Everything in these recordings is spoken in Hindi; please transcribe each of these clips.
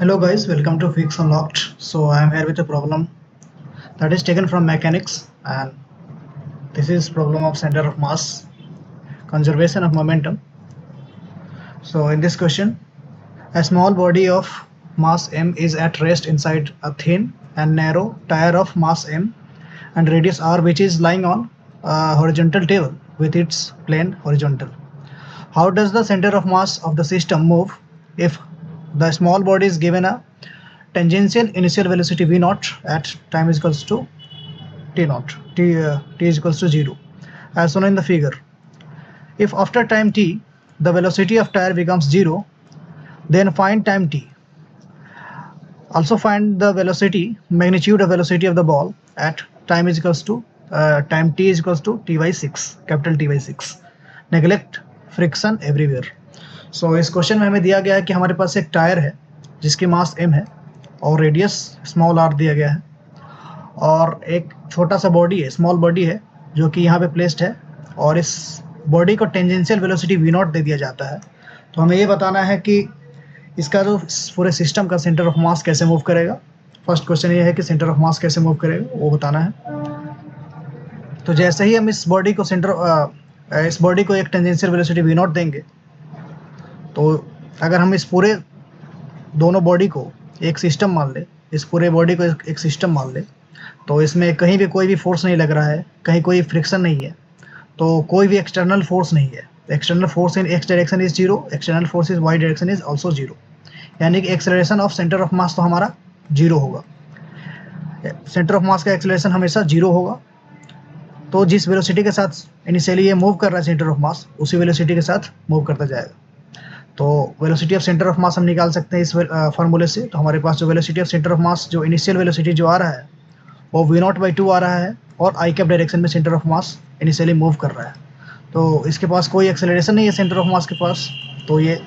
Hello guys, welcome to Fix Unlocked. So I am here with a problem that is taken from mechanics, and this is problem of center of mass, conservation of momentum. So in this question, a small body of mass m is at rest inside a thin and narrow tire of mass m and radius r, which is lying on a horizontal table with its plane horizontal. How does the center of mass of the system move if the small body is given a tangential initial velocity v naught at time is equals to t naught, t is equals to 0, as shown in the figure? If after time t the velocity of tire becomes 0, then find time t. Also find the velocity, magnitude of velocity of the ball at time is equals to time t is equals to t by 6, capital T by 6. Neglect friction everywhere. So इस क्वेश्चन में हमें दिया गया है कि हमारे पास एक टायर है जिसकी मास m है और रेडियस स्मॉल r दिया गया है, और एक छोटा सा बॉडी है, स्मॉल बॉडी है, जो कि यहाँ पे प्लेस्ड है, और इस बॉडी को tangential velocity v not they दिया जाता है. तो हमें ये बताना है कि इसका जो पूरे सिस्टम का सेंटर ऑफ मास कैसे मूव करेगा. फर्स्ट क्वेश्चन ये है कि सेंटर ऑफ मास कैसे मूव करेगा, वो बताना है. तो जैसे ही हम इस बॉडी को एक टेंजेंशियल वेलोसिटी v नॉट देंगे, तो अगर हम इस पूरे दोनों बॉडी को एक सिस्टम मान ले, इस पूरे बॉडी को एक सिस्टम मान ले, तो इसमें कहीं भी कोई भी फोर्स नहीं लग रहा है, कहीं कोई फ्रिक्शन नहीं है, तो कोई भी एक्सटर्नल फोर्स नहीं है. External force in X direction is 0, external force is Y direction is also 0, यानी कि acceleration of centre of mass तो हमारा 0 होगा. सेंटर ऑफ मास का एक्सेलरेशन हमेशा 0 होगा. तो जिस वेलोसिटी के साथ इनिशियली ये मूव कर रहा है सेंटर ऑफ मास, उसी वेलोसिटी के साथ मूव करता जाएगा. तो वेलोसिटी ऑफ सेंटर ऑफ मास हम निकाल सकते हैं इस फार्मूले से. तो हमारे पास जो वेलोसिटी ऑफ सेंटर ऑफ मास, जो इनिशियल वेलोसिटी जो आ रहा है, वो v नॉट बाई 2 आ रहा है, और आई कैप डायरेक्शन में centre of mass initially move कर रहा है. तो इसके पास कोई एक्सेलरेशन नहीं है सेंटर ऑफ मास के पास, तो ये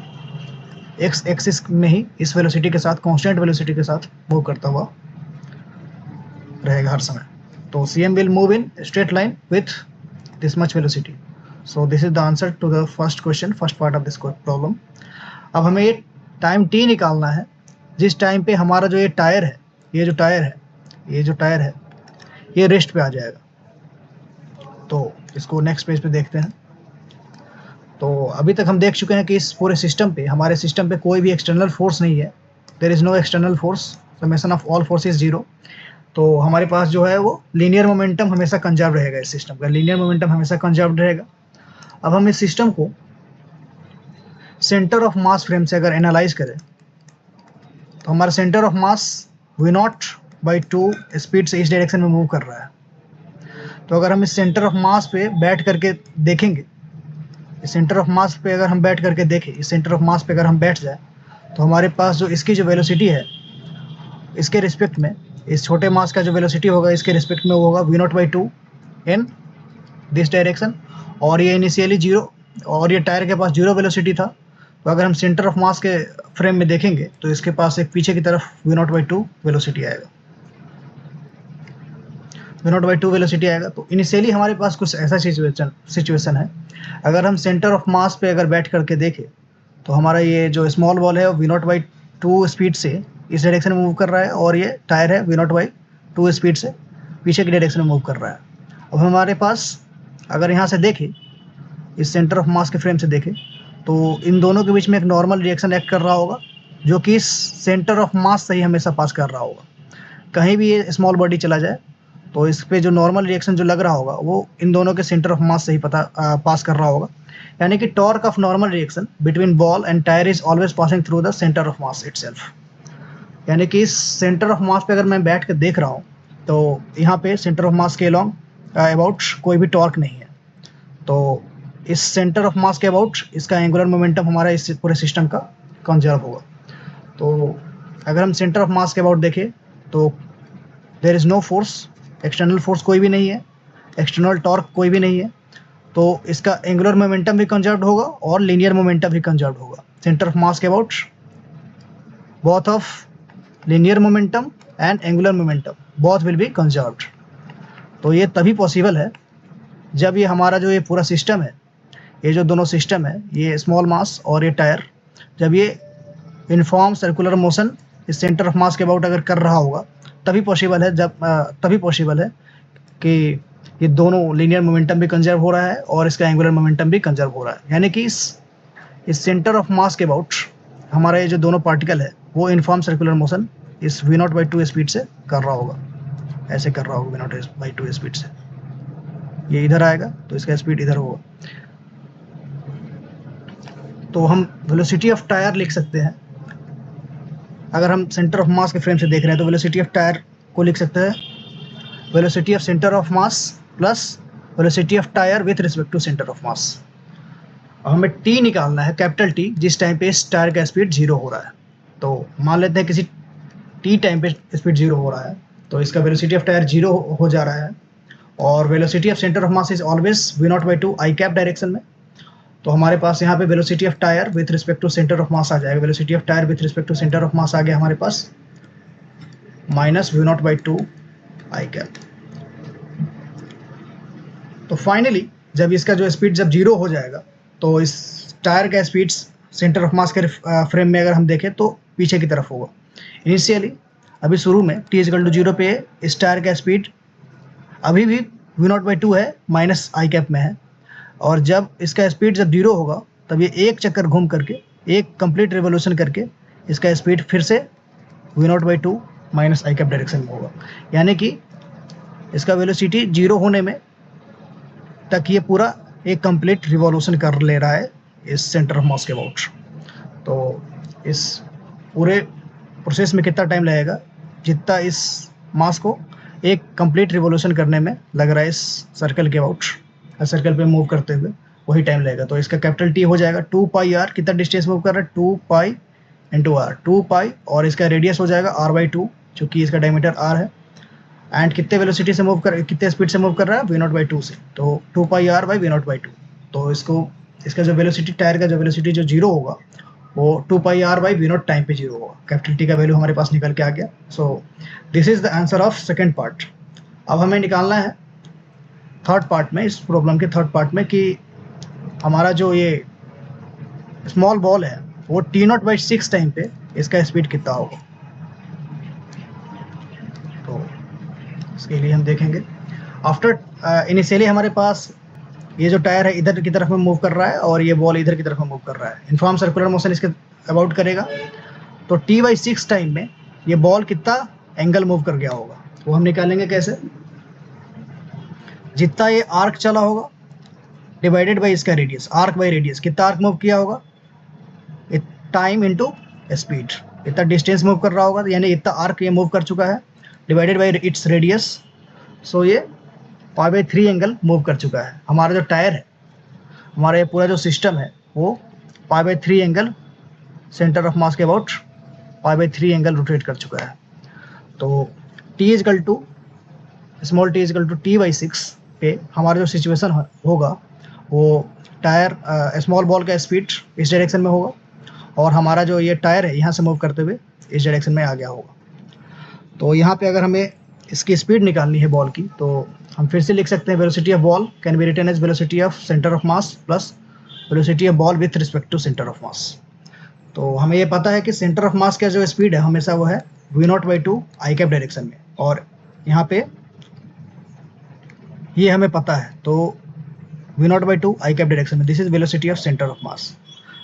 एक्स एक्सिस में ही इस वेलोसिटी के साथ, कांस्टेंट वेलोसिटी के साथ मूव करता हुआ रहेगा हर समय. तो cm will move in straight line with this much velocity. So this is the answer to the first question, first part of this problem. अब हमें ये टाइम t निकालना है, जिस टाइम पे हमारा जो ये टायर है, ये जो टायर है ये रेस्ट पे आ जाएगा. तो इसको नेक्स्ट पेज पे देखते हैं. तो अभी तक हम देख चुके हैं कि इस पूरे सिस्टम पे, हमारे सिस्टम पे कोई भी एक्सटर्नल फोर्स नहीं है. There is no external force, summation of all force is 0. तो हमारे पास जो है वो लीनियर मोमेंटम हमेशा कंजर्व रहेगा. इस सिस्टम का लीनियर मोमेंटम हमेशा कंजर्व रहेगा. अब हम इस सिस्टम को सेंटर ऑफ मास फ्रेम से अगर एनालाइज करें, तो हमारा centre of mass v not by 2 speed से इस डायरेक्शन में मूव कर रहा है. तो अगर हम इस सेंटर ऑफ मास पे बैठ करके देखेंगे, इस सेंटर ऑफ मास पे अगर हम बैठ करके देखें, इस सेंटर ऑफ मास पे अगर हम बैठ जाए, तो हमारे पास जो इसकी जो वेलोसिटी है, इसके रिस्पेक्ट में, इस छोटे मास का जो वेलोसिटी होगा इसके रिस्पेक्ट में वो होगा v not by 2 in this direction. और ये इनिशियली 0, और ये टायर के पास 0 वेलोसिटी था. तो अगर हम सेंटर ऑफ मास के फ्रेम में देखेंगे, तो इसके पास एक पीछे की तरफ v नॉट बाई 2 वेलोसिटी आएगा, v नॉट बाई 2 वेलोसिटी आएगा. तो इनिशियली हमारे पास कुछ ऐसा सिचुएशन है. अगर हम सेंटर ऑफ मास पे अगर बैठ करके देखें, तो हमारा ये जो स्मॉल बॉल है वो v नॉट बाई 2 स्पीड से इस डायरेक्शन में मूव कर रहा है, और ये टायर है v नॉट बाई 2 स्पीड से पीछे की डायरेक्शन में मूव कर रहा है. अब हमारे पास अगर यहाँ से देखें, इस सेंटर ऑफ मास के फ्रेम से देखें, तो इन दोनों के बीच में एक नॉर्मल रिएक्शन एक्ट कर रहा होगा, जो कि इस सेंटर ऑफ मास से ही हमेशा पास कर रहा होगा. कहीं भी ये स्मॉल बॉडी चला जाए, तो इस पर जो नॉर्मल रिएक्शन जो लग रहा होगा वो इन दोनों के सेंटर ऑफ मास से ही पास कर रहा होगा. यानी कि torque of normal reaction between ball and tyre is always passing through the centre of mass itself. यानी कि इस सेंटर ऑफ मास पे अगर मैं बैठ कर देख रहा हूँ, तो यहाँ पे सेंटर ऑफ मास के अबाउट कोई भी टॉर्क नहीं है. तो इस सेंटर ऑफ मास के अबाउट इसका एंगुलर मोमेंटम हमारा इस पूरे सिस्टम का कंजर्व होगा. तो अगर हम सेंटर ऑफ मास के अबाउट देखें, तो there is no force, external force कोई भी नहीं है, एक्सटर्नल टॉर्क कोई भी नहीं है. तो इसका एंगुलर मोमेंटम भी कंजर्व होगा और लीनियर मोमेंटम भी कंजर्व होगा. सेंटर ऑफ मास के about both of linear momentum and angular momentum both will be conserved. तो ये तभी पॉसिबल है जब ये हमारा जो ये पूरा सिस्टम है, ये जो दोनों सिस्टम है, ये स्मॉल मास और ये टायर, जब ये यूनिफॉर्म सर्कुलर मोशन इस सेंटर ऑफ मास के अबाउट अगर कर रहा होगा तभी पॉसिबल है कि ये दोनों लीनियर मोमेंटम भी कंजर्व हो रहा है और इसका एंगुलर मोमेंटम भी कंजर्व हो रहा है। यानी कि इस सेंटर ऑफ मास के अबाउट हमारा ये जो दोनों पार्टिकल है वो यूनिफॉर्म सर्कुलर मोशन इस v0/2 स्पीड से कर रहा होगा, ऐसे कर रहा होगा v0/2 स्पीड से। ये इधर आएगा तो इसका स्पीड इधर होगा। तो हम वेलोसिटी ऑफ टायर लिख सकते हैं, अगर हम सेंटर ऑफ मास के फ्रेम से देख रहे हैं तो वेलोसिटी ऑफ टायर को लिख सकते हैं velocity of centre of mass plus velocity of tyre with respect to centre of mass. अब हमें टी निकालना है, कैपिटल टी, जिस टाइम पे इस टायर का स्पीड 0 हो रहा है। तो मान लेते हैं किसी टी टाइम पे स्पीड 0 हो रहा है तो इसका वेलोसिटी ऑफ टायर 0 हो जा रहा है और velocity of centre of mass is always v0/2 I cap direction में। तो हमारे पास यहाँ पे velocity of tyre with respect to centre of mass आ जाएगा। Velocity of tyre with respect to centre of mass आ गया हमारे पास -v0/2 आई कैप। तो फाइनली जब इसका जो स्पीड जब 0 हो जाएगा तो इस टायर का स्पीड सेंटर ऑफ मास के फ्रेम में अगर हम देखें तो पीछे की तरफ होगा। इनिशियली अभी शुरू में t=0 पे इस टायर का स्पीड अभी भी v0/2 है, माइनस आई कैप में है, और जब इसका स्पीड जब 0 होगा तब ये एक चक्कर घूम करके एक कंप्लीट रिवोल्यूशन करके इसका स्पीड फिर से v0/2 माइनस आई कैप डायरेक्शन में होगा। यानी कि इसका वेलोसिटी 0 होने में तक ये पूरा एक कंप्लीट रिवॉल्यूशन कर ले रहा है इस सेंटर ऑफ मास के अबाउट। तो इस पूरे प्रोसेस में कितना टाइम लगेगा, जितना इस मास को एक कंप्लीट रिवॉल्यूशन करने में लग रहा है इस सर्कल के अबाउट, सर्कल पे मूव करते हुए वही टाइम लगेगा। तो इसका कैपिटल टी हो जाएगा 2πr, कितना डिस्टेंस मूव कर रहा है 2π × r, 2π, और इसका रेडियस हो जाएगा r/2 चूँकि इसका डायमीटर r है, एंड कितने वेलोसिटी से मूव कर, कितने स्पीड से मूव कर रहा है v0/2 से, तो 2πr/v0/2। तो इसका जो वेलोसिटी, टायर का जो वेलोसिटी जो 0 होगा वो 2πr/v0 टाइम पे 0 होगा। कैपिटल टी का वैल्यू हमारे पास निकल के आ गया। So this is the answer of second part. अब हमें निकालना है थर्ड पार्ट में, इस प्रॉब्लम के थर्ड पार्ट में, कि हमारा जो ये स्मॉल बॉल है वो t0/6 टाइम पे इसका स्पीड कितना होगा। तो इसके लिए हम देखेंगे आफ्टर इनिशियली हमारे पास ये जो टायर है इधर की तरफ में मूव कर रहा है और ये बॉल इधर की तरफ में मूव कर रहा है। यूनिफॉर्म सर्कुलर मोशन इसके अबाउट करेगा। तो t/6 टाइम में ये बॉल कितना एंगल मूव कर गया होगा वो हम निकालेंगे कैसे। जितना ये आर्क चला होगा डिवाइडेड बाई इसका रेडियस, आर्क बाई रेडियस, कितना आर्क मूव किया होगा, टाइम इनटू स्पीड, इतना डिस्टेंस मूव कर रहा होगा, यानी इतना आर्क ये मूव कर चुका है, डिवाइडेड बाई इट्स रेडियस। सो ये π/3 एंगल मूव कर चुका है। हमारा जो टायर है, हमारा ये पूरा जो सिस्टम है वो π/3 एंगल सेंटर ऑफ मास के अबाउट π/3 एंगल रोटेट कर चुका है। तो स्मॉल t = t/6 पे हमारा जो सिचुएशन होगा वो टायर स्मॉल बॉल का स्पीड इस डायरेक्शन में होगा और हमारा जो ये टायर है यहाँ से मूव करते हुए इस डायरेक्शन में आ गया होगा। तो यहाँ पे अगर हमें इसकी स्पीड निकालनी है बॉल की तो हम फिर से लिख सकते हैं velocity of ball can be written as velocity of centre of mass plus velocity of ball with respect to centre of mass. तो हमें ये पता है कि सेंटर ऑफ मास का जो स्पीड है हमेशा वो है v0/2 आई कैप डायरेक्शन में, और यहाँ पे ये हमें पता है। तो v0/2 आई कैप डायरेक्शन में this is velocity of centre of mass.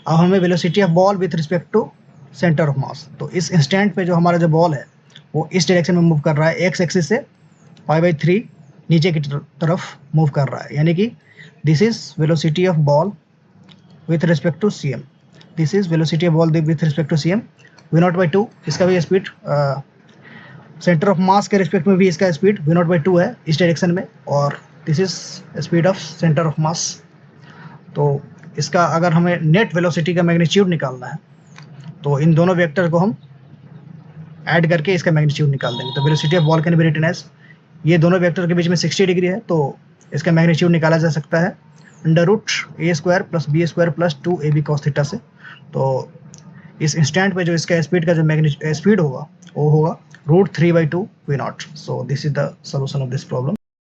अब हमें velocity of ball with respect to centre of mass, तो इस इंस्टेंट पे जो हमारा जो बॉल है वो इस डायरेक्शन में मूव कर रहा है, एक्स एक्सिस से π/3 नीचे की तरफ मूव कर रहा है, यानी कि this is velocity of ball with respect to cm, this is velocity of ball with respect to cm v0/2। इसका भी स्पीड सेंटर ऑफ मास के रिस्पेक्ट में भी इसका स्पीड v0/2 है इस डायरेक्शन में, और this is speed of centre of mass. तो इसका अगर हमें नेट वेलोसिटी का मैग्नीट्यूड निकालना है तो इन दोनों वेक्टर को हम ऐड करके इसका मैग्नीट्यूड निकाल देंगे। तो velocity of ball can be written as, ये दोनों वेक्टर के बीच में 60 डिग्री है तो इसका मैग्नीट्यूड निकाला जा सकता है √a² + b² + 2ab cos θ से। तो इस इंस्टेंट पे जो इसका स्पीड का जो स्पीड होगा वो होगा √3/2 v0। So this is the solution of this problem.